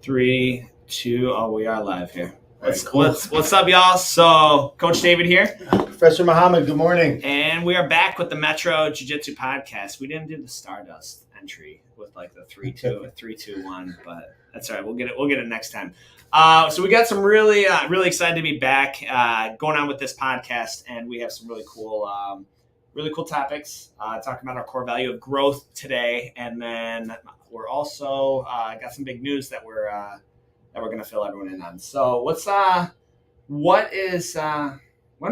Three, two. Oh, we are live here. Cool. What's up, y'all? So, Coach David here. Professor Muhammad, good morning. And we are back with the Metro Jiu-Jitsu podcast. We didn't do the Stardust entry with like the 3-2-1, but that's all right. We'll get it next time. So we got some really excited to be back going on with this podcast, and we have some really cool topics. Talking about our core value of growth today, and then we're also got some big news that we're going to fill everyone in on. So when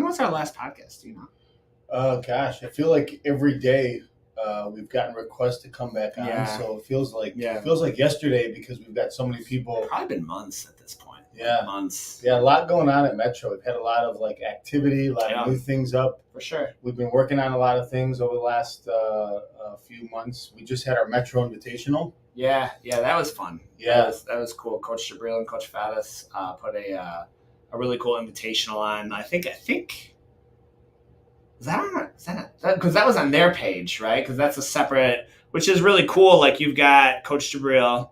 was our last podcast? Do you know? Gosh, I feel like every day we've gotten requests to come back on. Yeah. So it feels like yesterday because we've got so many people. Probably been months at this point. Yeah, like months. Yeah, a lot going on at Metro. We've had a lot of activity, a lot of new things up. For sure. We've been working on a lot of things over the last few months. We just had our Metro Invitational. Yeah, that was fun. Yeah, that was cool. Coach Jabril and Coach Faddis put a really cool invitational on. I think because that was on their page, right? Because that's a separate, which is really cool. Like you've got Coach Jabril,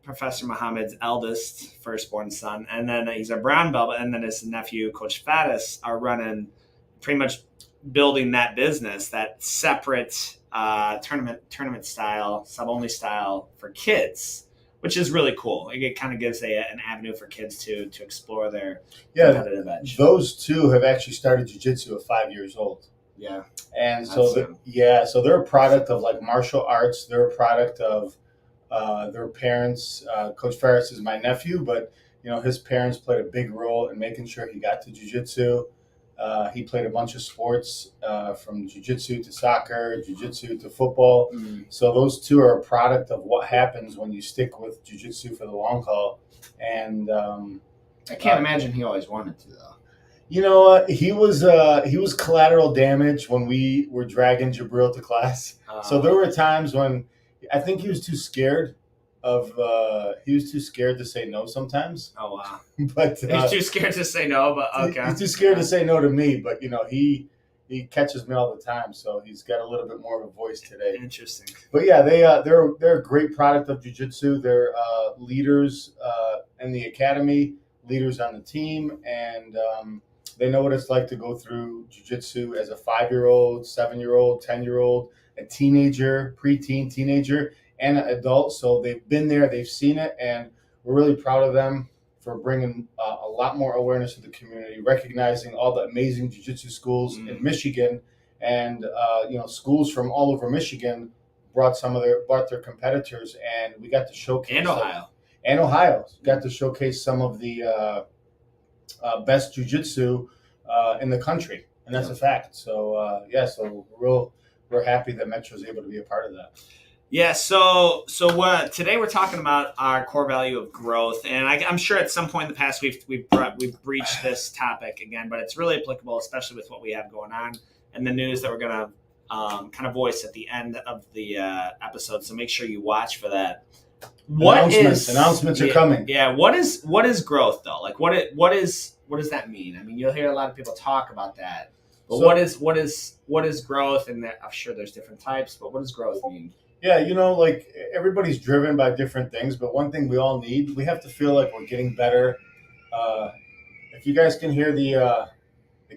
Professor Muhammad's eldest firstborn son, and then he's a brown belt, and then his nephew, Coach Faddis, are running pretty much building that business, that separate tournament style, sub-only style for kids, which is really cool. It kind of gives an avenue for kids to explore their competitive edge. Those two have actually started jiu-jitsu at 5 years old. Yeah. And so they're a product of martial arts. They're a product of their parents. Coach Ferris is my nephew, but his parents played a big role in making sure he got to jiu-jitsu. He played a bunch of sports, from jiu-jitsu to soccer, jiu-jitsu to football. Mm-hmm. So those two are a product of what happens when you stick with jiu-jitsu for the long haul. And I can't imagine he always wanted to, though. He was collateral damage when we were dragging Jabril to class. So there were times when I think he was too scared to say no sometimes. Oh wow! But he's too scared to say no. But okay, he's too scared to say no to me. But he catches me all the time, so he's got a little bit more of a voice today. Interesting. But yeah, they're a great product of jiu-jitsu. They're leaders in the academy, leaders on the team, and they know what it's like to go through jiu-jitsu as a 5-year-old, 7-year-old, 10-year-old, a teenager, preteen teenager, and an adult. So they've been there, they've seen it, and we're really proud of them for bringing a lot more awareness to the community, recognizing all the amazing jiu-jitsu schools in Michigan, and schools from all over Michigan brought their competitors, and we got to showcase Ohio got to showcase some of the best jiu-jitsu in the country, and that's a fact. So so we're happy that Metro is able to be a part of that. Yeah, so today we're talking about our core value of growth, and I'm sure at some point in the past we've breached this topic again, but it's really applicable, especially with what we have going on and the news that we're going to kind of voice at the end of the episode. So make sure you watch for that. Announcements are coming. Yeah, what is growth though? Like what does that mean? I mean, you'll hear a lot of people talk about that, but what is growth? And I'm sure there's different types, but what does growth mean? Yeah, everybody's driven by different things, but one thing we all need, we have to feel like we're getting better. If you guys can hear the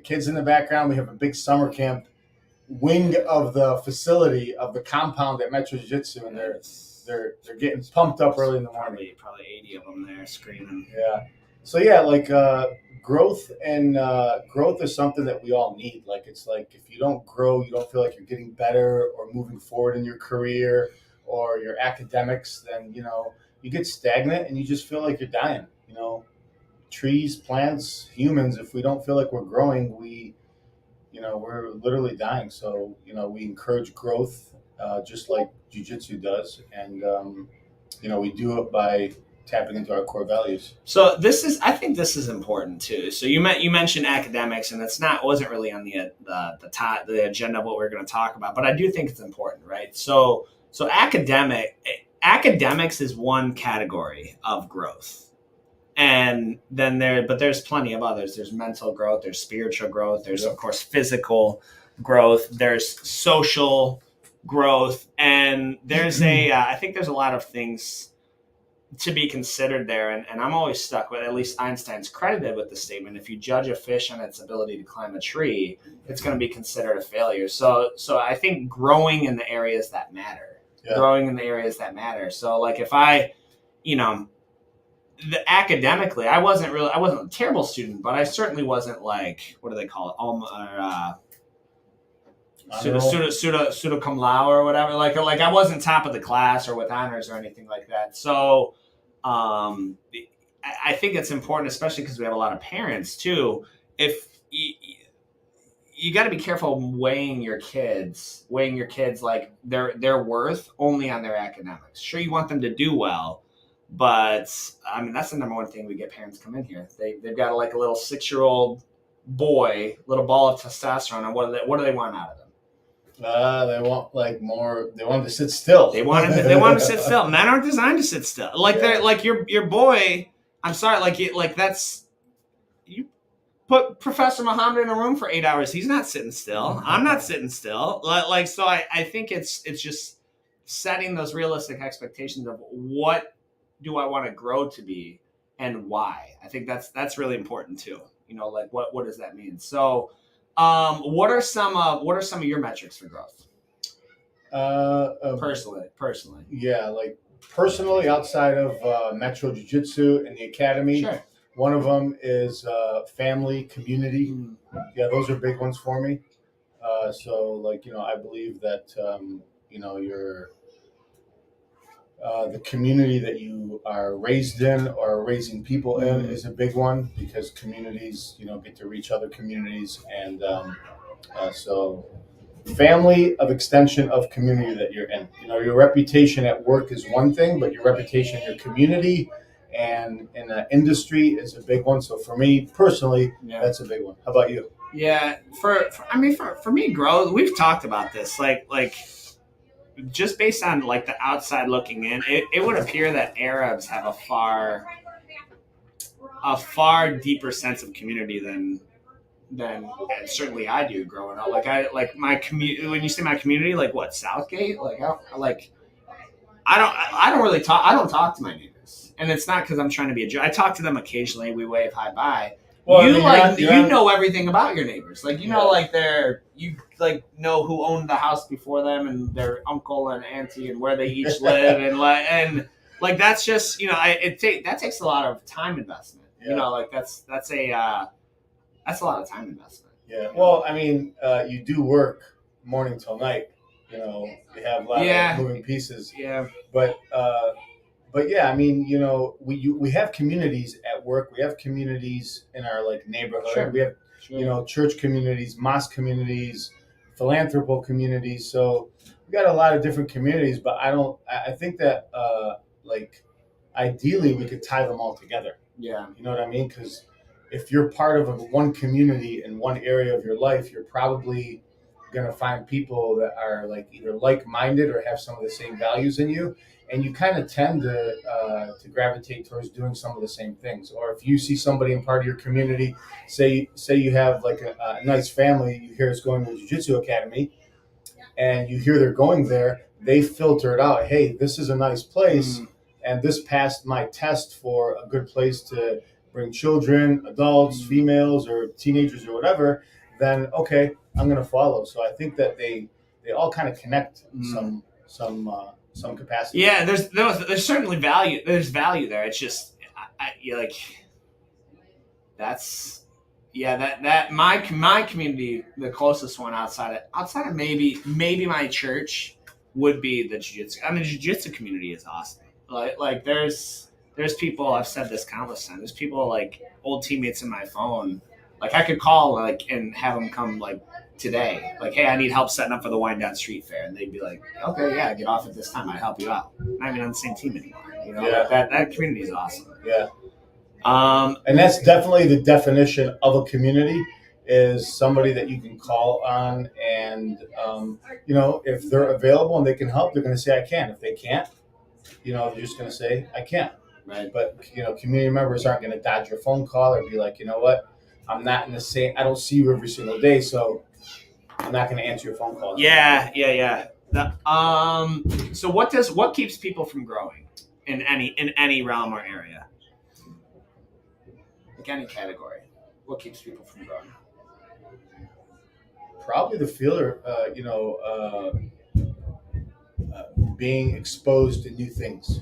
kids in the background, we have a big summer camp wing of the facility of the compound at Metro Jiu-Jitsu, and they're getting pumped up early in the morning. Probably 80 of them there screaming. Yeah. So yeah, growth is something that we all need. It's like if you don't grow, you don't feel like you're getting better or moving forward in your career or your academics, then you get stagnant and you just feel like you're dying. Trees, plants, humans, if we don't feel like we're growing, we're literally dying. So we encourage growth, just like jiu-jitsu does, and we do it by tapping into our core values. So I think this is important too. So you mentioned academics, and wasn't really on the agenda of what we're going to talk about, but I do think it's important, right? So academics is one category of growth, and then there's plenty of others. There's mental growth, there's spiritual growth, there's of course physical growth, there's social growth, and there's I think there's a lot of things to be considered there. And I'm always stuck with, at least Einstein's credited with the statement, if you judge a fish on its ability to climb a tree, it's going to be considered a failure. So I think growing in the areas that matter, So like if I, academically, I wasn't a terrible student, but I certainly wasn't like, what do they call it? Pseudo cum laude or whatever. Like I wasn't top of the class or with honors or anything like that. So I think it's important, especially because we have a lot of parents too. If you got to be careful weighing your kids like their worth only on their academics. Sure, you want them to do well, but I mean that's the number one thing we get parents come in here. They've got like a little 6-year-old boy, little ball of testosterone, and what do they want out of them? They want like more. They want to sit still. They want to sit still. Men aren't designed to sit still. Like they're like your boy. I'm sorry. Like that's you put Professor Muhammad in a room for 8 hours. He's not sitting still. I'm not sitting still. Like so. I think it's just setting those realistic expectations of what do I want to grow to be and why. I think that's really important too. Like what does that mean? So. What are some of your metrics for growth? Personally. Yeah, like personally, outside of Metro Jiu-Jitsu and the academy, sure. One of them is family, community. Yeah, those are big ones for me. So, like I believe that your the community that you are raised in or raising people in is a big one, because communities, get to reach other communities, and so family of extension of community that you're in. Your reputation at work is one thing, but your reputation in your community and in the industry is a big one. So for me personally, that's a big one. How about you? Yeah, for me, growth. We've talked about this, like. Just based on like the outside looking in, it would appear that Arabs have a far deeper sense of community than certainly I do growing up. Like my community. When you say my community, like what, Southgate? I don't really talk. I don't talk to my neighbors, and it's not because I'm trying to be a jerk. I talk to them occasionally. We wave hi bye. Well, you know everything about your neighbors. Like know who owned the house before them and their uncle and auntie and where they each live and that's just that takes a lot of time investment. Yeah. That's a lot of time investment. Yeah. Well, I mean, you do work morning till night. You have a lot of moving pieces. Yeah. But yeah, I mean, we have communities at work. We have communities in our neighborhood. Sure. We have church communities, mosque communities, philanthropic communities. So we got a lot of different communities. But I think that ideally we could tie them all together. Yeah. You know what I mean? Because if you're part of one community in one area of your life, you're probably going to find people that are either like-minded or have some of the same values in you. And you kind of tend to gravitate towards doing some of the same things. Or if you see somebody in part of your community, say you have a nice family, you hear it's going to a jiu-jitsu academy, and you hear they're going there, they filter it out. Hey, this is a nice place, and this passed my test for a good place to bring children, adults, females, or teenagers, or whatever. Then okay, I'm going to follow. So I think that they all kind of connect some capacity. Yeah, there's certainly value. There's value there. It's just that my community, the closest one outside of maybe my church would be the jiu-jitsu. I mean, the jiu-jitsu community is awesome. Like there's people, I've said this countless times. There's people old teammates in my phone. I could call and have them come today, hey, I need help setting up for the Wind Down Street Fair, and they'd be like, okay, yeah, get off at this time, I'd help you out. Not even on the same team anymore. That community is awesome. Yeah. And that's definitely the definition of a community, is somebody that you can call on, and if they're available and they can help, they're going to say I can. If they can't, they're just going to say I can't. Right. But community members aren't going to dodge your phone call or be like, you know what, I'm not in the same. I don't see you every single day, so I'm not going to answer your phone call. Yeah. So what keeps people from growing? in any realm or area, like any category? What keeps people from growing? Probably the feeler, being exposed to new things.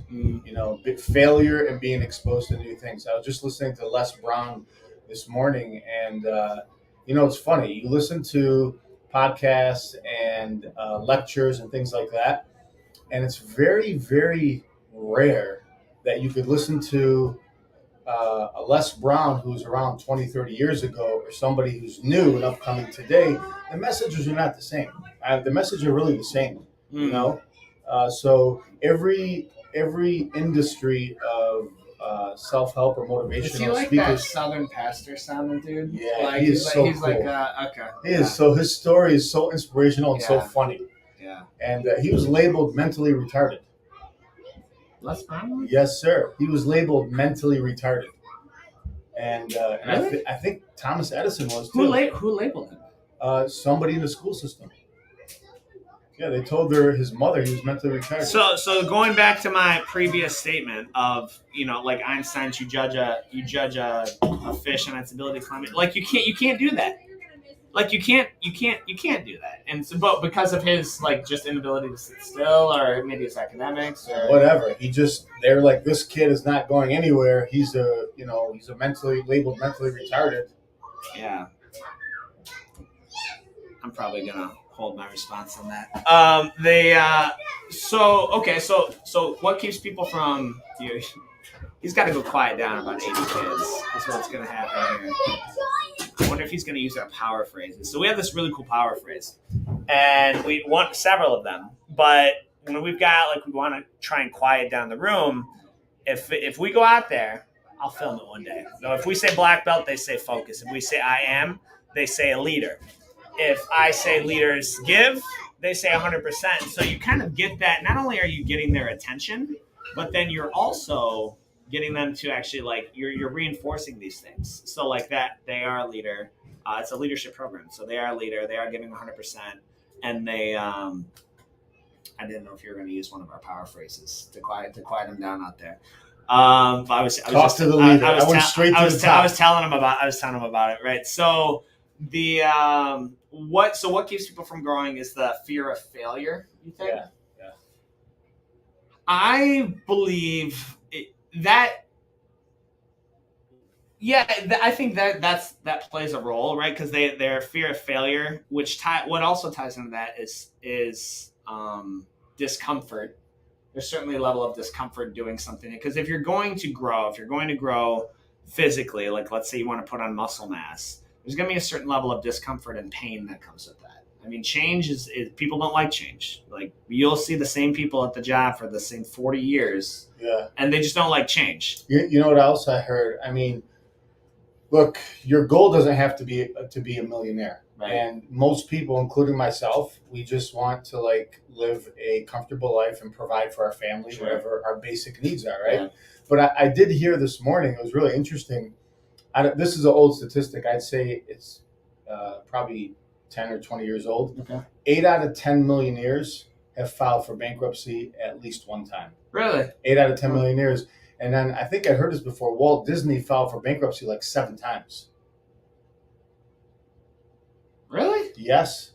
Failure and being exposed to new things. I was just listening to Les Brown this morning, and it's funny. You listen to podcasts and lectures and things like that, and it's very, very rare that you could listen to a Les Brown who's around 20, 30 years ago, or somebody who's new and upcoming today. The messages are not the same. The messages are really the same, so every industry of self-help or motivational Is he like speakers. that Southern pastor sounding dude? Yeah, like, he is so he's cool. like okay. He is. So his story is so inspirational and so funny. Yeah. And he was labeled mentally retarded. Les Brown? Yes, sir. He was labeled mentally retarded. And Really? I think Thomas Edison was too. Who labeled him? Somebody in the school system. Yeah, they told his mother he was mentally retarded. So going back to my previous statement of, like Einstein, you judge a fish on its ability to climb it. Like you can't do that. Like you can't do that. And so, but because of his like just inability to sit still, or maybe it's academics or whatever, they're like, this kid is not going anywhere. He's labeled mentally retarded. Yeah. I'm probably gonna hold my response on that. So what keeps people from he's got to go quiet down about 80 kids. That's what's gonna happen here. I wonder if he's gonna use our power phrases. So we have this really cool power phrase, and we want several of them. But when we've got we want to try and quiet down the room. If we go out there, I'll film it one day. So if we say black belt, they say focus. If we say I am, they say a leader. If I say leaders give, they say 100%. So you kind of get that. Not only are you getting their attention, but then you're also getting them to actually you're reinforcing these things. So like that, they are a leader. It's a leadership program. So they are a leader. They are giving 100%. And they, I didn't know if you were going to use one of our power phrases to quiet them down out there. But I was to the leader. I went straight to the top. I was telling him about it. Right. So what keeps people from growing is the fear of failure, you think? Yeah. I believe that. Yeah, I think that plays a role, right? Because their fear of failure, what also ties into that is discomfort. There's certainly a level of discomfort doing something, because if you're going to grow physically, like let's say you want to put on muscle mass, there's going to be a certain level of discomfort and pain that comes with that. I mean, change is people don't like change. Like you'll see the same people at the job for the same 40 years, and they just don't like change. You know what else I heard? I mean, look, your goal doesn't have to be a millionaire. Right. And most people, including myself, we just want to live a comfortable life and provide for our family, whatever our basic needs are, right? Yeah. But I did hear this morning, it was really interesting. This is an old statistic. I'd say it's probably 10 or 20 years old. Okay. 8 out of 10 millionaires have filed for bankruptcy at least one time. Really? 8 out of 10 millionaires. And then I think I heard this before. Walt Disney filed for bankruptcy 7 times. Really? Yes.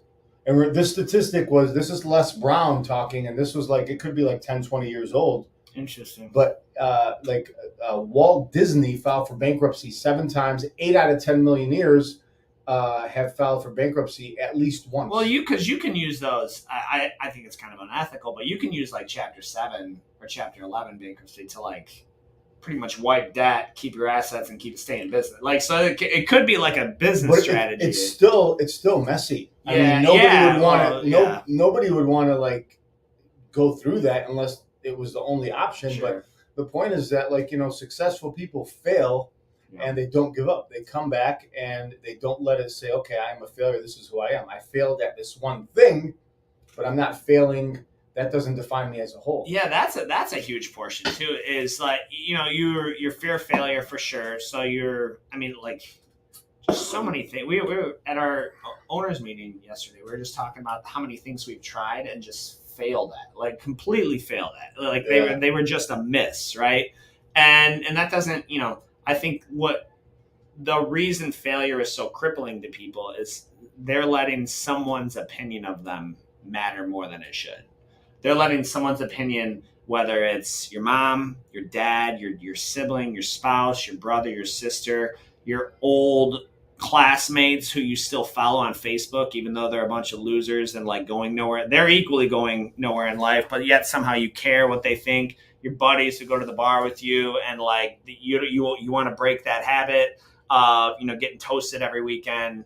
And this statistic this is Les Brown talking, and this was it could be 10, 20 years old. Interesting. But Walt Disney filed for bankruptcy 7 times. 8 out of 10 millionaires have filed for bankruptcy at least once. Well, because you can use those. I think it's kind of unethical, but you can use Chapter 7 or Chapter 11 bankruptcy to pretty much wipe debt, keep your assets, and stay in business. So it could be a business strategy. It's still messy. I mean, nobody would want to go through that unless it was the only option. Sure. But the point is that successful people fail. Yeah. And they don't give up. They come back and they don't let it say, okay, I'm a failure. This is who I am. I failed at this one thing, but I'm not failing. That doesn't define me as a whole. Yeah, that's a huge portion too. Is your fear of failure for sure. So just so many things. We were at our owners meeting yesterday. We were just talking about how many things we've tried and just failed at, like completely failed at. Like they were just a miss, right? And that doesn't, I think what the reason failure is so crippling to people is they're letting someone's opinion of them matter more than it should. They're letting someone's opinion, whether it's your mom, your dad, your sibling, your spouse, your brother, your sister, your old classmates who you still follow on Facebook, even though they're a bunch of losers and like going nowhere. They're equally going nowhere in life, but yet somehow you care what they think. Your buddies who go to the bar with you and like you want to break that habit of getting toasted every weekend,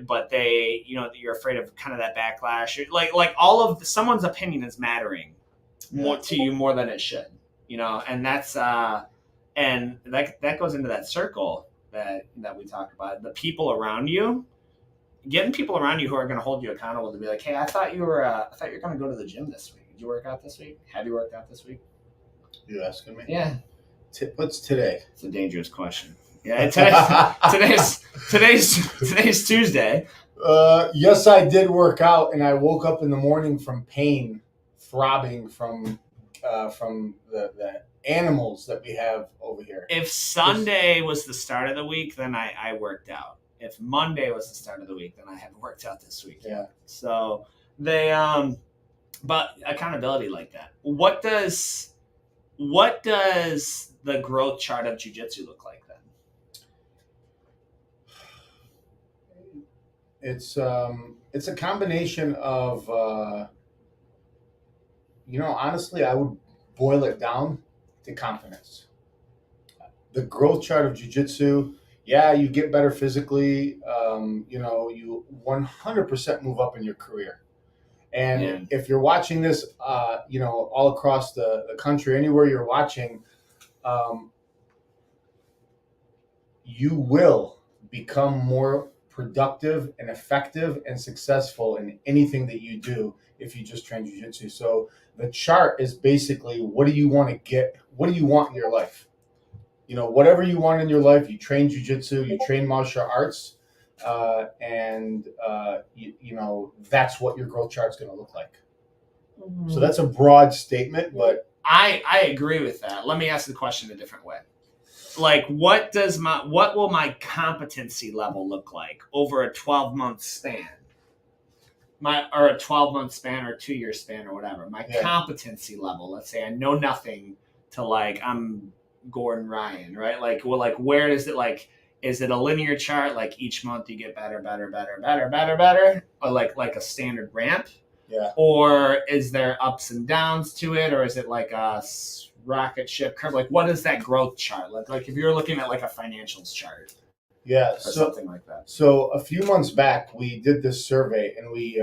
but you're afraid of kind of that backlash. Like all of someone's opinion is mattering more to you more than it should, and that's and that goes into that circle that we talk about. The people around you, getting people around you who are going to hold you accountable to be like, hey, I thought you were going to go to the gym this week. Did you work out this week? Have you worked out this week? You asking me? Yeah. What's today? It's a dangerous question. Yeah, today's Tuesday. Yes, I did work out, and I woke up in the morning from pain, throbbing from the animals that we have over here. If Sunday was the start of the week, then I worked out. If Monday was the start of the week, then I haven't worked out this week. Yeah. So they but accountability like that. What does the growth chart of jiu-jitsu look like then? It's a combination of honestly, I would boil it down to confidence. The growth chart of jiu-jitsu, you get better physically. You 100% move up in your career. And if you're watching this, all across the country, anywhere you're watching, you will become more productive and effective and successful in anything that you do if you just train jiu-jitsu. So the chart is basically, what do you want to get? What do you want in your life? Whatever you want in your life, you train jiu-jitsu, you train martial arts, and that's what your growth chart is going to look like. Mm-hmm. So that's a broad statement, but I agree with that. Let me ask the question a different way. Like, what will my competency level look like over a 12-month span? Or a 12-month span or 2-year span or whatever. My competency level, let's say I know nothing to like I'm Gordon Ryan, right? Like, well, like where is it, like, is it a linear chart? Like each month you get better, or like a standard ramp? Yeah. Or is there ups and downs to it? Or is it like a rocket ship curve? Like, what is that growth chart? Like if you're looking at like a financials chart. Yeah. Or something like that. So a few months back, we did this survey, and we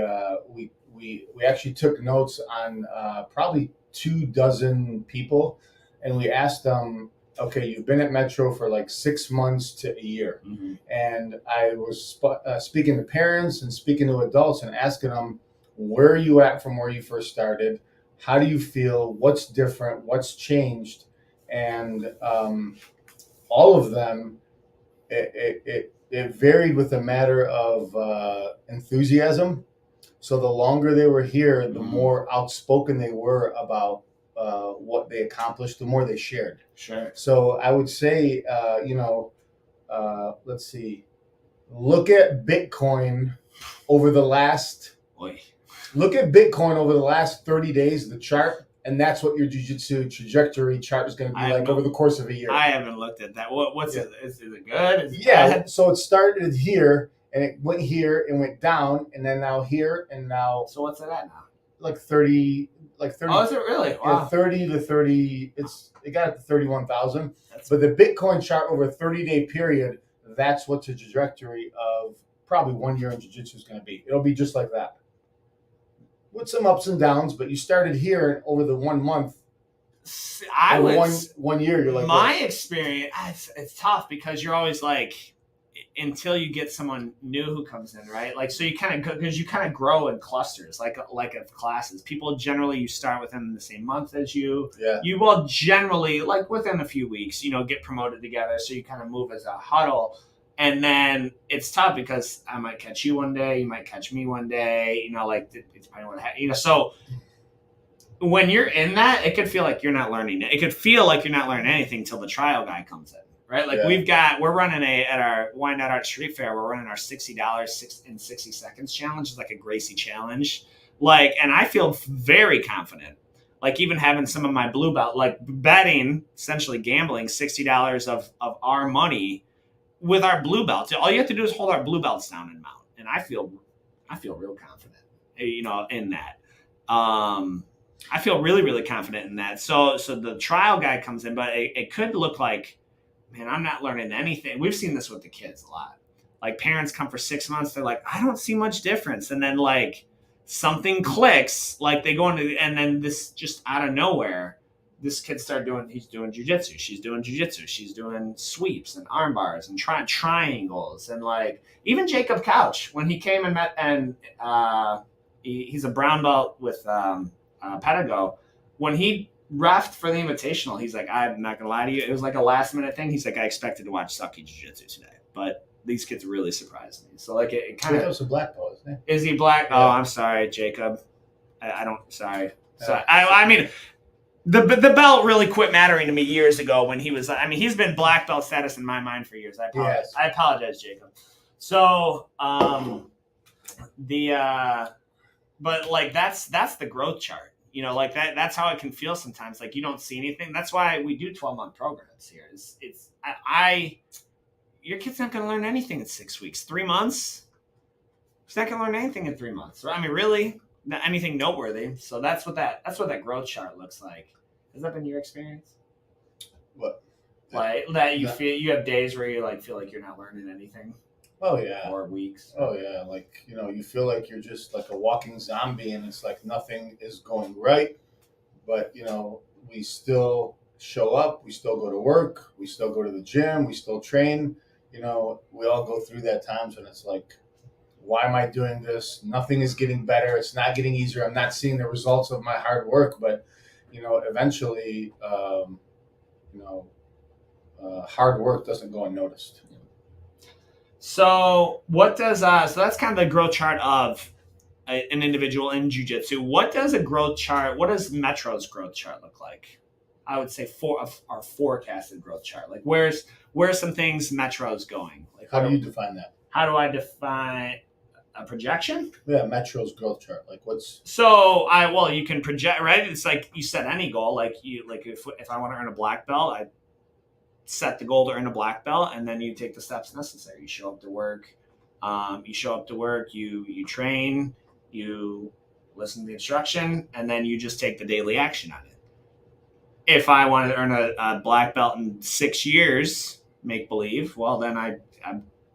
actually took notes on probably 24 people, and we asked them, okay, you've been at Metro for like 6 months to a year. Mm-hmm. And I was speaking to parents and speaking to adults and asking them, where are you at from where you first started? How do you feel? What's different? What's changed? And all of them, it varied with a matter of enthusiasm. So the longer they were here, the more outspoken they were about what they accomplished, the more they shared. Sure. So I would say, let's see, look at Bitcoin over the last 30 days, the chart, and that's what your jiu-jitsu trajectory chart is going to be like over the course of a year. I haven't looked at that. What's it? Is it good? Is it bad? So it started here, and it went here and went down, and then now here, and now. So what's it at now? Like 30. Oh, is it really? Wow. Yeah, 30 to 30. It got up to 31,000. But the Bitcoin chart over a 30-day period, that's what the trajectory of probably 1 year in jiu-jitsu is going to be. It'll be just like that, with some ups and downs. But you started here over the 1 month. One year. You're like, my experience. It's tough because you're always like, until you get someone new who comes in, right? Like, so you kind of grow in clusters, like of classes. People generally, you start with them in the same month as you. Yeah. You will generally, like within a few weeks, get promoted together. So you kind of move as a huddle. And then it's tough because I might catch you one day, you might catch me one day, like it's depending on what happens, So when you're in that, it could feel like you're not learning. It could feel like you're not learning anything till the trial guy comes in, right? Like we're running at our Wyandotte Art Street Fair. We're running our $60 in 60 seconds challenge. It's like a Gracie challenge. Like, and I feel very confident. Like even having some of my blue belt, like betting, essentially gambling $60 of our money with our blue belts. All you have to do is hold our blue belts down and mount, and I feel real confident, in that. I feel really, really confident in that. So the trial guy comes in, but it could look like, man, I'm not learning anything. We've seen this with the kids a lot. Like parents come for 6 months, they're like, I don't see much difference, and then like something clicks, like they go into, and then this just out of nowhere, this kid he's doing jiu-jitsu, she's doing jiu-jitsu, she's doing sweeps and arm bars and triangles, and like even Jacob Couch, when he came and met, and he's a brown belt with Pedigo, when he refed for the invitational, he's like, I'm not gonna lie to you, it was like a last minute thing. He's like, I expected to watch Sucky Jiu-Jitsu today, but these kids really surprised me. So like it kind of. Jacob's a black belt, isn't he? Is he black? Yeah. Oh, I'm sorry, Jacob. I don't. Sorry. Sorry. I mean, the belt really quit mattering to me years ago when he was. I mean, he's been black belt status in my mind for years. I apologize. Yes. I apologize, Jacob. So but like that's the growth chart. Like that's how it can feel sometimes. Like you don't see anything. That's why we do 12-month programs here. Your kid's not going to learn anything in 6 weeks. 3 months, he's not going to learn anything in 3 months. I mean, really, not anything noteworthy. So that's what that growth chart looks like. Has that been your experience? What? Like that you feel you have days where you like feel like you're not learning anything. Oh yeah. Or weeks. Oh yeah, like you feel like you're just like a walking zombie, and it's like nothing is going right. But we still show up. We still go to work. We still go to the gym. We still train. We all go through that times when it's like, why am I doing this? Nothing is getting better. It's not getting easier. I'm not seeing the results of my hard work. But, eventually, hard work doesn't go unnoticed. So what does, so that's kind of the growth chart of an individual in jiu-jitsu. What does Metro's growth chart look like? I would say our forecasted growth chart. Like where are some things Metro's going? Like how do you define that? How do I define a projection? Yeah, Metro's growth chart. Like what's so you can project, right? It's like you set any goal. Like if I want to earn a black belt, I set the goal to earn a black belt, and then you take the steps necessary. You show up to work. You train. You listen to the instruction, and then you just take the daily action on it. If I want to earn a black belt in 6 years, make believe, well, then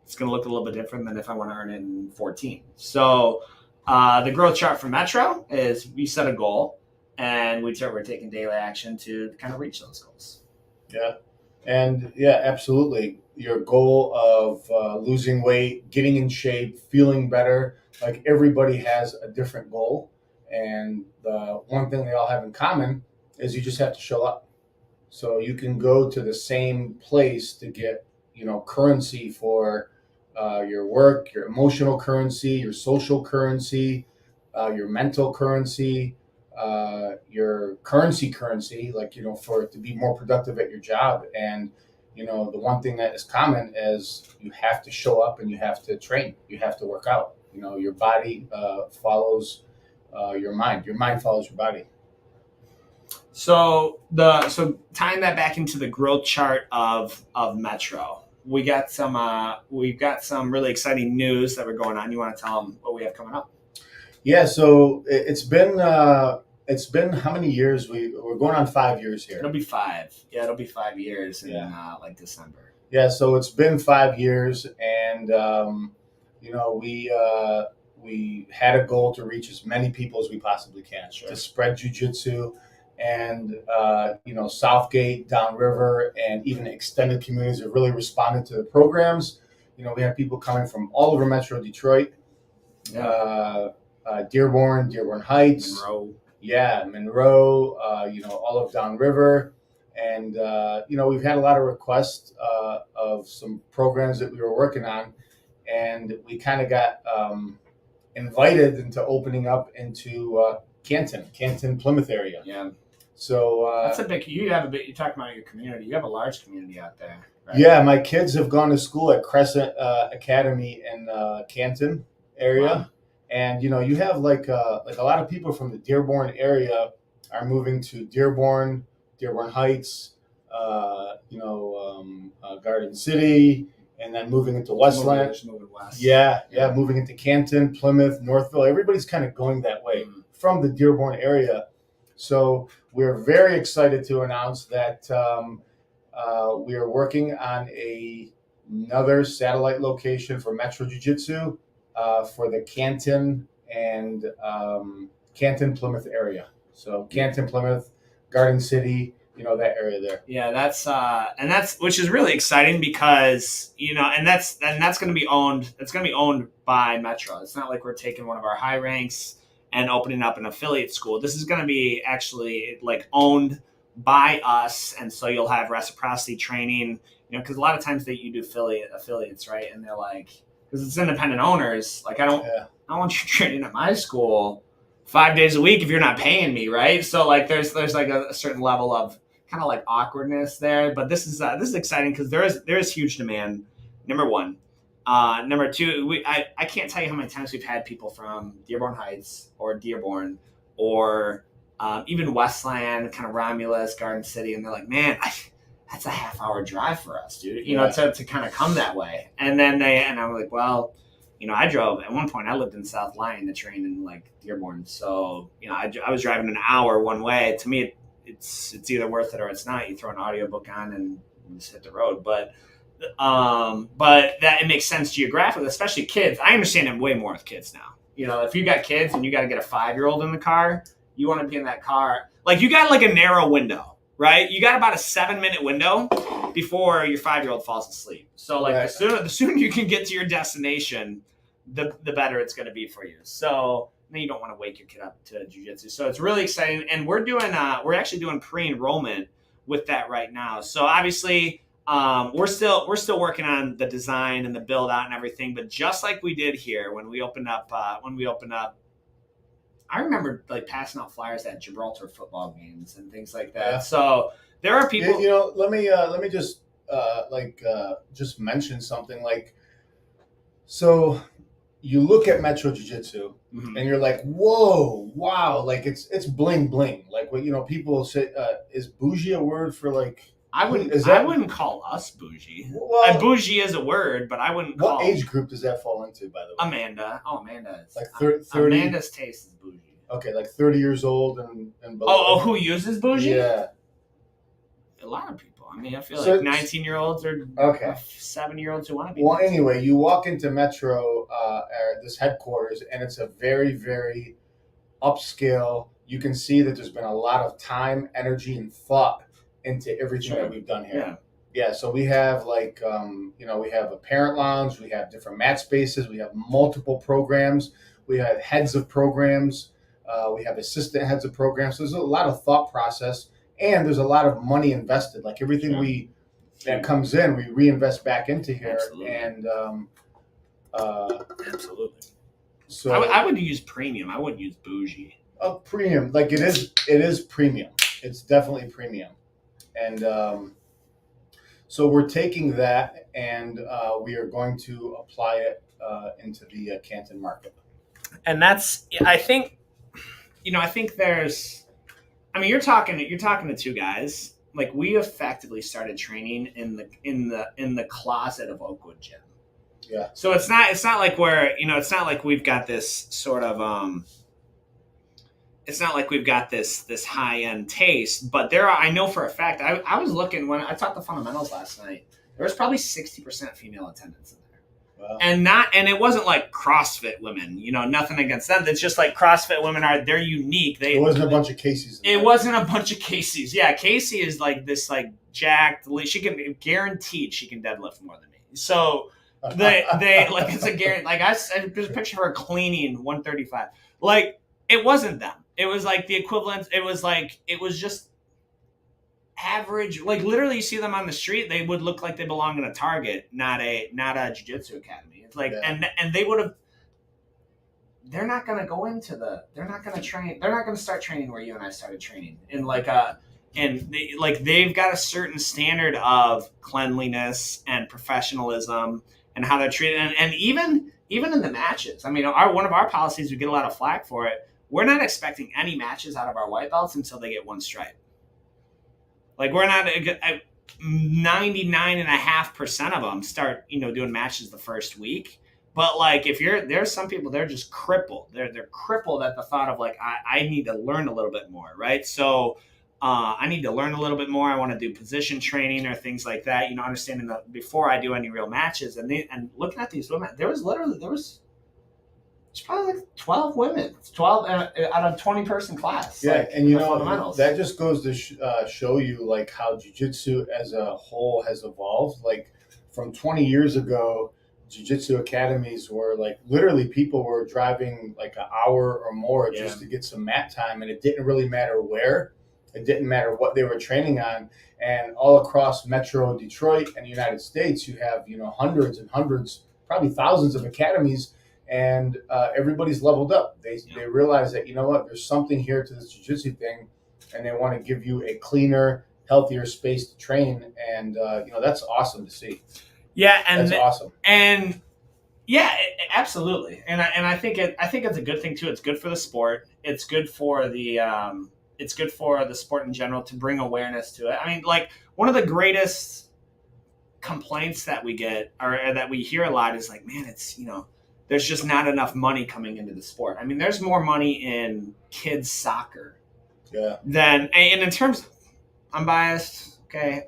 it's going to look a little bit different than if I want to earn it in 14. So the growth chart for Metro is we set a goal, and we're taking daily action to kind of reach those goals. Yeah. And yeah, absolutely. Your goal of losing weight, getting in shape, feeling better, like everybody has a different goal. And the one thing they all have in common is you just have to show up. So you can go to the same place to get, currency for your work, your emotional currency, your social currency, your mental currency, your currency, like, for to be more productive at your job. And, the one thing that is common is you have to show up and you have to train, you have to work out. Your body follows your mind. Your mind follows your body. So tying that back into the growth chart of Metro, we've got some really exciting news that we're going on. You want to tell them what we have coming up? Yeah, so it's been how many years? We're going on 5 years here. It'll be 5. Yeah, it'll be 5 years in like December. Yeah, so it's been 5 years, and we had a goal to reach as many people as we possibly can, to spread jiu-jitsu, and Southgate, Downriver, and even extended communities have really responded to the programs. We have people coming from all over Metro Detroit, Dearborn Heights, Monroe. Yeah, Monroe, all of Downriver. And, we've had a lot of requests of some programs that we were working on. And we kind of got invited into opening up into Canton, Plymouth area. Yeah. So That's a big. You talk about your community. You have a large community out there. Right? Yeah, my kids have gone to school at Crescent Academy in Canton area, Wow. and you have like a lot of people from the Dearborn area are moving to Dearborn Heights, Garden City, and then moving into Westland. Moving west. Yeah, moving into Canton, Plymouth, Northville. Everybody's kind of going that way from the Dearborn area. So we're very excited to announce that we are working on another satellite location for Metro Jiu-Jitsu for the Canton and Canton, Plymouth area. So Canton, Plymouth, Garden City, that area there. Yeah, that's which is really exciting because and that's going to be owned. It's going to be owned by Metro. It's not like we're taking one of our high ranks and opening up an affiliate school. This is going to be actually like owned by us, and so you'll have reciprocity training. Because a lot of times you do affiliates, right? And they're like, because it's independent owners. Like I don't want you training at my school 5 days a week if you're not paying me, right? So like there's like a certain level of kind of like awkwardness there. But this is exciting because there is huge demand. Number one. Number two, I can't tell you how many times we've had people from Dearborn Heights or Dearborn or even Westland, kind of Romulus, Garden City, and they're like, man, that's a half-hour drive for us, dude. To kind of come that way. And then I'm like, well, I drove at one point. I lived in South Lyon to train in like Dearborn, so I was driving an hour one way. To me, it's either worth it or it's not. You throw an audiobook on and you just hit the road, but that it makes sense geographically, especially kids. I understand it way more with kids now. If you got kids and you got to get a 5-year-old in the car, you want to be in that car. Like you got like a narrow window, right? You got about a 7-minute window before your 5-year-old falls asleep. So like the sooner you can get to your destination, the better it's going to be for you. So then you don't want to wake your kid up to jiu-jitsu. So it's really exciting. And we're actually doing pre-enrollment with that right now. So obviously, we're still working on the design and the build out and everything, but just like we did here when we opened up, I remember like passing out flyers at Gibraltar football games and things like that. Yeah. So there are people. Let me just just mention something like. So you look at Metro Jiu-Jitsu and you're like, whoa, wow, like it's bling bling. Like what people say, is bougie a word for like? I wouldn't call us bougie. Well, bougie is a word, but I wouldn't call. What age group does that fall into, by the way? Amanda. Oh, Amanda. Like 30. Amanda's taste is bougie. Okay, like 30 years old and below. Oh, who uses bougie? Yeah. A lot of people. I mean, I feel like 19-year-olds or 7-year-olds who want to be. Well, anyway, you walk into Metro, this headquarters, and it's a very, very upscale. You can see that there's been a lot of time, energy, and thought into everything that we've done here. Yeah. So we have like, we have a parent lounge, we have different mat spaces, we have multiple programs, we have heads of programs, we have assistant heads of programs. So there's a lot of thought process, and there's a lot of money invested. Like everything that comes in, we reinvest back into here. Absolutely. And absolutely. So I would use premium. I wouldn't use bougie. Premium, like it is premium. It's definitely premium. And so we're taking that and we are going to apply it into the Canton market. And that's, I think there's, you're talking to two guys. Like we effectively started training in the closet of Oakwood Gym. Yeah. So it's not like it's not like we've got this sort of it's not like we've got this high-end taste, but I know for a fact, I was looking when I taught the fundamentals last night, there was probably 60% female attendance in there. Wow. And it wasn't like CrossFit women, nothing against them. It's just like CrossFit women they're unique. It wasn't a bunch of Casey's. It wasn't a bunch of Casey's. Yeah. Casey is like this like jacked, she can guaranteed she can deadlift more than me. So they like, it's a guarantee. Like there's a picture of her cleaning 135. Like it wasn't them. It was like the equivalent. It was just average. Like literally, you see them on the street, they would look like they belong in a Target, not a jiu-jitsu academy. It's like, and they would have they're not going to go into they're not going to train. They're not going to start training where you and I started training they've got a certain standard of cleanliness and professionalism and how they're treated. And even in the matches, I mean, one of our policies, we get a lot of flack for it. We're not expecting any matches out of our white belts until they get one stripe. Like we're not 99.5% of them start, doing matches the first week. But like if there's some people, they're just crippled. They're crippled at the thought of like, I need to learn a little bit more, right? So I need to learn a little bit more. I want to do position training or things like that, understanding that before I do any real matches. And looking at these women, there was probably like 12 women, 12 out of 20-person class. Yeah, like, and fundamentals. That just goes to show you like how jiu-jitsu as a whole has evolved. Like from 20 years ago, jiu-jitsu academies were like literally people were driving like an hour or more just to get some mat time, and it didn't really matter where. It didn't matter what they were training on. And all across Metro Detroit and the United States, you have hundreds and hundreds, probably thousands of academies. And everybody's leveled up. They realize that, there's something here to this jiu-jitsu thing, and they want to give you a cleaner, healthier space to train. And, that's awesome to see. Yeah. And that's awesome. And yeah, absolutely. And I think it's a good thing too. It's good for the sport. It's good for the sport in general to bring awareness to it. I mean, like one of the greatest complaints that we get or that we hear a lot is like, man, it's, there's just not enough money coming into the sport. I mean, there's more money in kids soccer and in terms, I'm biased. Okay.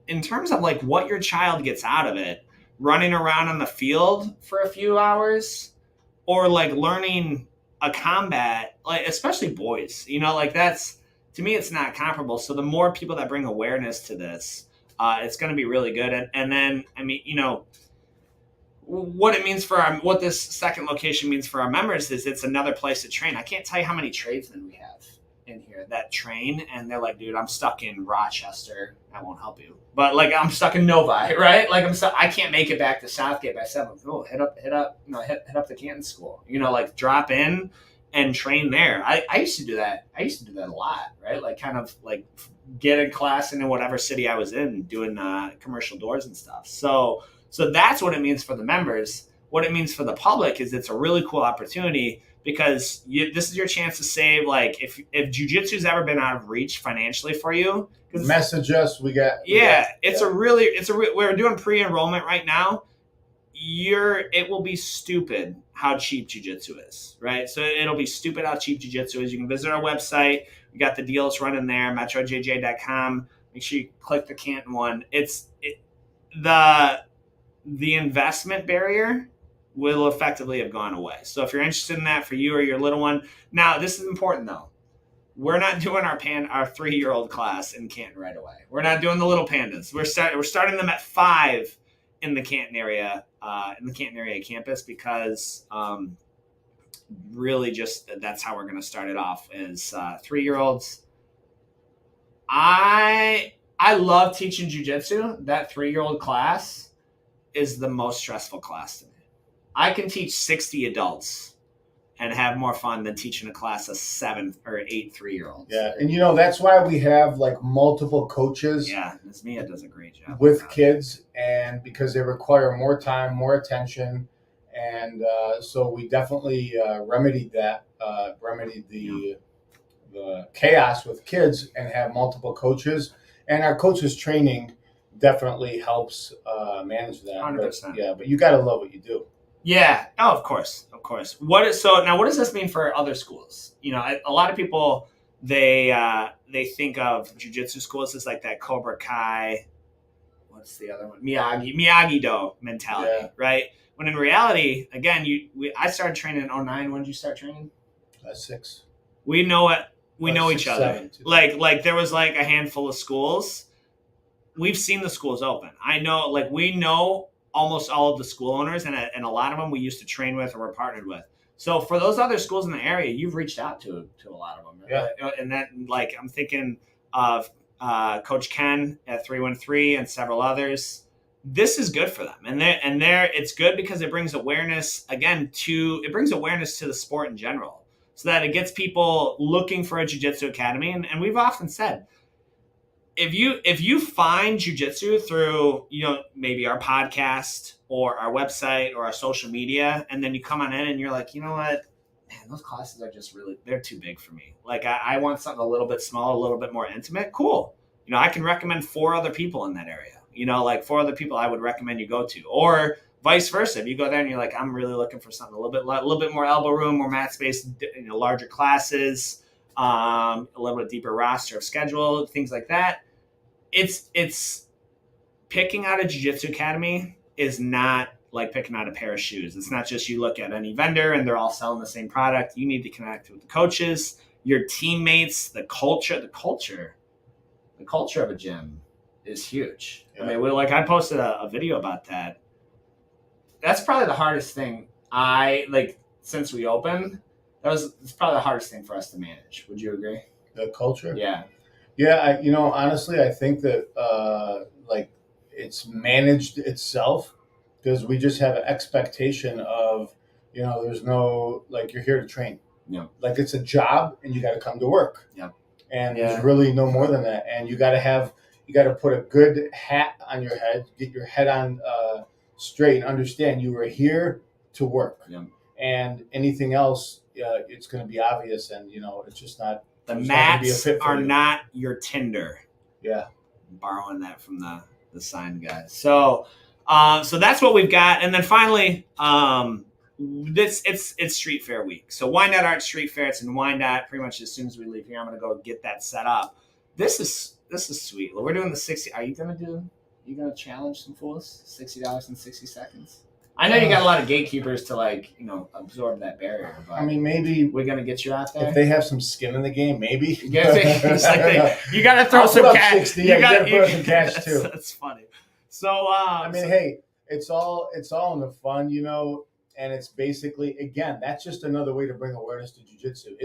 In terms of like what your child gets out of it, running around on the field for a few hours or like learning a combat, like especially boys, like that's, to me, it's not comparable. So the more people that bring awareness to this, it's going to be really good. And then, I mean, what it means what this second location means for our members is it's another place to train. I can't tell you how many tradesmen we have in here that train, and they're like, dude, I'm stuck in Rochester. I won't help you, but like I'm stuck in Novi, right? Like I can't make it back to Southgate by 7. Oh, hit up, hit up the Canton school. Like drop in and train there. I used to do that. I used to do that a lot, right? Like kind of like get a class in whatever city I was in, doing commercial doors and stuff. So that's what it means for the members. What it means for the public is it's a really cool opportunity because this is your chance to save. Like if jiu-jitsu's ever been out of reach financially for you, message us. We're doing pre-enrollment right now. It will be stupid how cheap jiu-jitsu is, right? So it'll be stupid how cheap jiu-jitsu is. You can visit our website. We got the deals running there, metrojj.com. Make sure you click the Canton one. The investment barrier will effectively have gone away. So if you're interested in that for you or your little one, now this is important though. We're not doing our 3-year-old class in Canton right away. We're not doing the little pandas. We're starting them at 5 in the Canton area campus because really just that's how we're going to start it off is 3-year-olds. I love teaching jiu-jitsu. That 3-year-old class is the most stressful class to me. I can teach 60 adults and have more fun than teaching a class of 7 or 8 3-year-olds. Yeah, and that's why we have like multiple coaches. Yeah, Ms. Mia does a great job with kids, and because they require more time, more attention, and so we definitely remedied the chaos with kids and have multiple coaches, and our coaches training definitely helps manage that. 100%. But you got to love what you do. Yeah. Oh, of course. What does this mean for other schools? A lot of people they think of jiu-jitsu schools as like that Cobra Kai. What's the other one? Miyagi-Do mentality, right? When in reality, again, I started training in 2009. When did you start training? 6. We know it. We know each other. Like there was like a handful of schools. We've seen the schools open. I know, like we know almost all of the school owners, and a lot of them we used to train with or were partnered with. So for those other schools in the area, you've reached out to a lot of them. Yeah. And that, like, I'm thinking of Coach Ken at 313 and several others. this is good for them. And it's good because it brings awareness to the sport in general, so that it gets people looking for a jiu-jitsu academy. And we've often said, if you find jiu-jitsu through, maybe our podcast or our website or our social media, and then you come on in and you're like, you know what, man, those classes are just they're too big for me. Like I want something a little bit smaller, a little bit more intimate. Cool. I can recommend 4 other people in that area. Like 4 other people I would recommend you go to, or vice versa. If you go there and you're like, I'm really looking for something a little bit more elbow room, more mat space, larger classes, a little bit deeper roster of schedule, things like that. It's picking out a jiu-jitsu academy is not like picking out a pair of shoes. It's not just you look at any vendor and they're all selling the same product. You need to connect with the coaches, your teammates, the culture. The culture of a gym is huge. Yeah. I mean, I posted a video about that. That's probably the hardest thing since we opened. It's probably the hardest thing for us to manage. Would you agree? The culture? Yeah. Yeah, honestly, I think that it's managed itself, because we just have an expectation of, there's no, you're here to train. Yeah. It's a job and you got to come to work. Yeah. And there's really no more than that. And you got to put a good hat on your head, get your head on straight, and understand you were here to work. Yeah. And anything else, it's going to be obvious, and it's just not. The mats are not your Tinder. Yeah. I'm borrowing that from the sign guys. So that's what we've got. And then finally, it's Street Fair week. So Wyandotte Art Street Fair. It's in Wyandotte. Pretty much as soon as we leave here, I'm going to go get that set up. This is sweet. We're doing the 60. Are you going to challenge some fools? $60 in 60 seconds? I know you got a lot of gatekeepers to absorb that barrier. But I mean, maybe we're gonna get you out there. If they have some skin in the game, maybe. You got to throw some cash. 60, you got to throw some cash too. That's funny. So hey, it's all in the fun, and it's basically, again, that's just another way to bring awareness to jiu-jitsu.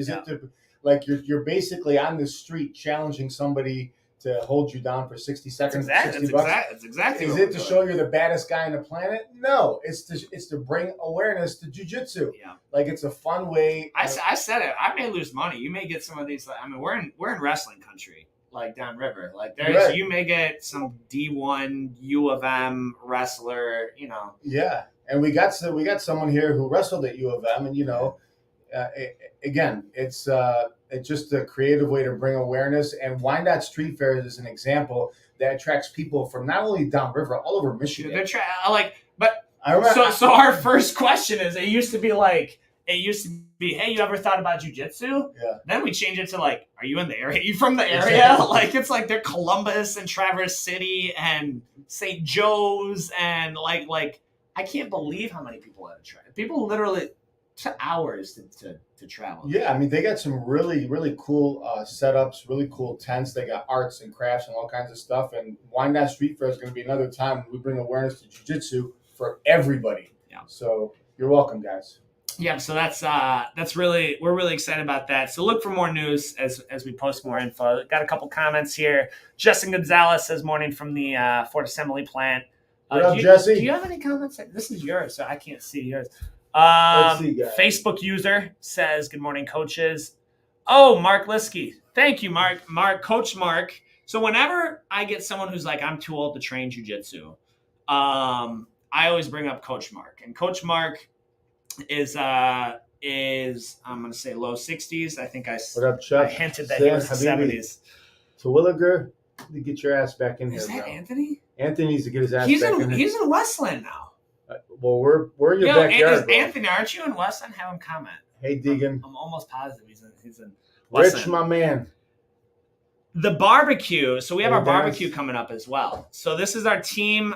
You're basically on the street challenging somebody to hold you down for 60 seconds. That's exactly. Is it to show you're the baddest guy on the planet? No, it's to bring awareness to jiu-jitsu. Yeah, it's a fun way. I said it. I may lose money. You may get some of these. I mean, we're in wrestling country, downriver. Right. You may get some D1 U of M wrestler. Yeah, and we got someone here who wrestled at U of M, and again, it's just a creative way to bring awareness. And Wyandotte Street Fair is an example that attracts people from not only downriver, all over Michigan. So our first question is, it used to be, hey, you ever thought about jiu-jitsu? Yeah. Then we change it to are you in the area? Are you from the area? It's they're Columbus and Traverse City and St. Joe's and I can't believe how many people had to try. People literally took hours to travel. Yeah, I mean, they got some really, really cool setups, really cool tents. They got arts and crafts and all kinds of stuff. And Wyandotte Street Fair is going to be another time when we bring awareness to jiu-jitsu for everybody. Yeah. So you're welcome, guys. Yeah, so we're really excited about that. So look for more news as we post more info. Got a couple comments here. Justin Gonzalez says, morning from the Fort Assembly plant. What up, Jesse? Do you have any comments? This is yours, so I can't see yours. Let's see, guys. Facebook user says, good morning, coaches. Oh, Mark Liskey. Thank you, Mark. Coach Mark. So whenever I get someone who's I'm too old to train jiu-jitsu, I always bring up Coach Mark. And Coach Mark is I'm going to say low 60s. I think I hinted that he was the 70s. Terwilliger, to get your ass back in here. Is that bro. Anthony? Anthony needs to get his ass back in here. He's in Westland now. Well, we're in your backyard, bro. Anthony, aren't you in Westland? Have him comment. Hey, Deegan. I'm almost positive he's in Westland. Rich, my man. The barbecue. So we have our barbecue coming up as well. So this is our team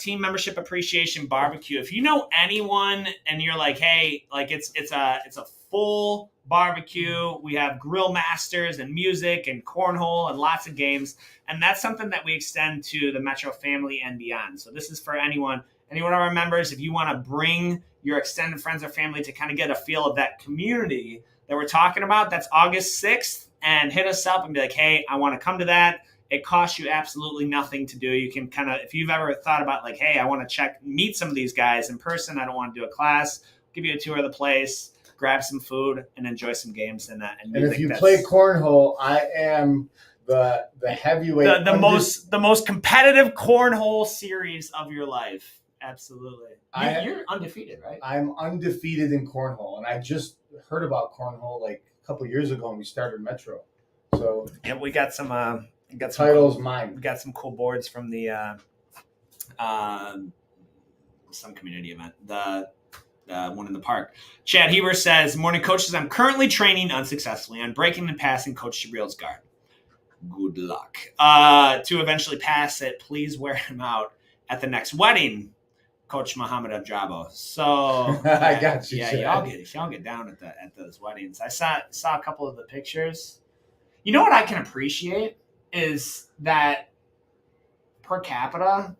membership appreciation barbecue. If you know anyone and you're hey, it's a full barbecue. We have grill masters and music and cornhole and lots of games. And that's something that we extend to the Metro family and beyond. So this is for anyone of our members. If you want to bring your extended friends or family to kind of get a feel of that community that we're talking about, that's August 6th. And hit us up and be hey, I want to come to that. It costs you absolutely nothing to do. You can kind of, if you've ever thought about like, hey, I want to meet some of these guys in person. I don't want to do a class. Give you a tour of the place, grab some food, and enjoy some games. And if you play cornhole, I am the heavyweight, the most competitive cornhole series of your life. Absolutely. You're undefeated, right? I'm undefeated in cornhole, and I just heard about cornhole like a couple of years ago, and we started Metro. So yeah, we got some. Got some titles cool, mine. We got some cool boards from the some community event. The one in the park. Chad Heber says, "Morning coaches, I'm currently training unsuccessfully on breaking and passing Coach Jabril's guard. Good luck. To eventually pass it, please wear him out at the next wedding, Coach Muhammad Abjabo." So I got you. Yeah, y'all get down at those weddings. I saw a couple of the pictures. You know what I can appreciate is that per capita,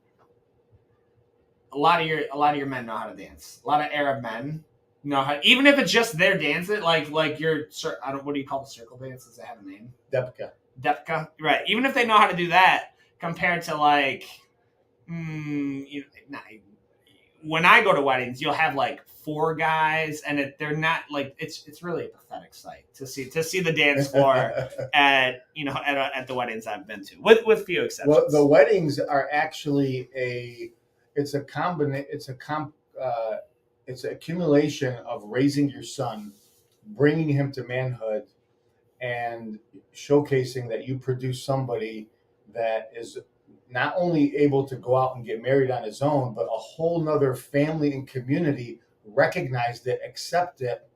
a lot of your men know how to dance. A lot of Arab men know how, even if it's just their dance, like your what do you call the circle dance? Does it have a name? Depka, right? Even if they know how to do that, compared to like, when I go to weddings, you'll have like 4 guys, and they're not like it's really a pathetic sight to see the dance floor at the weddings I've been to, with few exceptions. Well, the weddings are actually it's an accumulation of raising your son, bringing him to manhood, and showcasing that you produce somebody that is not only able to go out and get married on his own, but a whole nother family and community recognized it, accept it,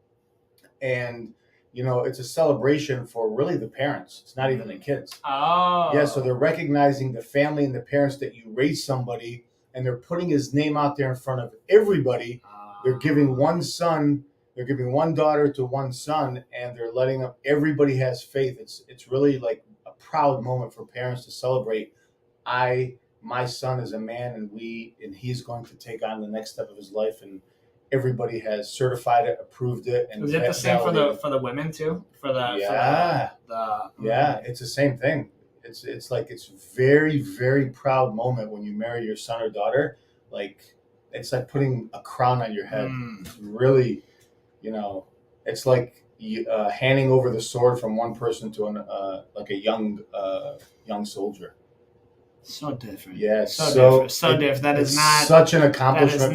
and it's a celebration for really the parents. It's not even the kids. Oh, yeah. So they're recognizing the family and the parents that you raised somebody, and they're putting his name out there in front of everybody. They're giving one daughter to one son, and they're letting everybody has faith. It's really like a proud moment for parents to celebrate. My son is a man, and he's going to take on the next step of his life, and everybody has certified it, approved it. And is it the same for the women too? Yeah, it's the same thing. It's like it's very, very proud moment when you marry your son or daughter. Like it's like putting a crown on your head. It's really, it's like handing over the sword from one person to like a young soldier. So different. Yeah, so different. That is not such an accomplishment.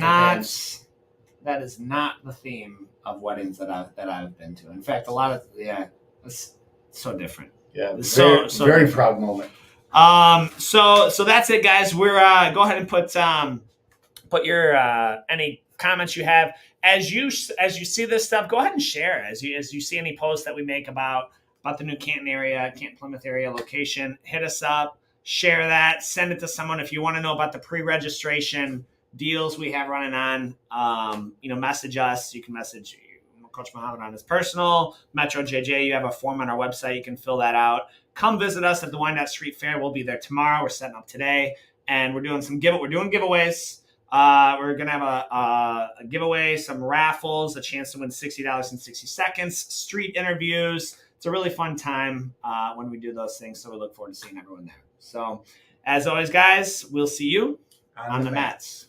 That is not the theme of weddings that I've been to. In fact, a lot of it's so different. Yeah, very different. Proud moment. So that's it, guys. We're go ahead and put your any comments you have as you see this stuff. Go ahead and share as you see any posts that we make about the new Canton Plymouth area location. Hit us up. Share that. Send it to someone if you want to know about the pre-registration deals we have running on. Message us. You can message Coach Muhammad on his personal Metro JJ. You have a form on our website. You can fill that out. Come visit us at the Wyandotte Street Fair. We'll be there tomorrow. We're setting up today, and we're doing giveaways. We're gonna have a giveaway, some raffles, a chance to win $60 in 60 seconds, street interviews. It's a really fun time when we do those things. So we look forward to seeing everyone there. So, as always, guys, we'll see you on the mats.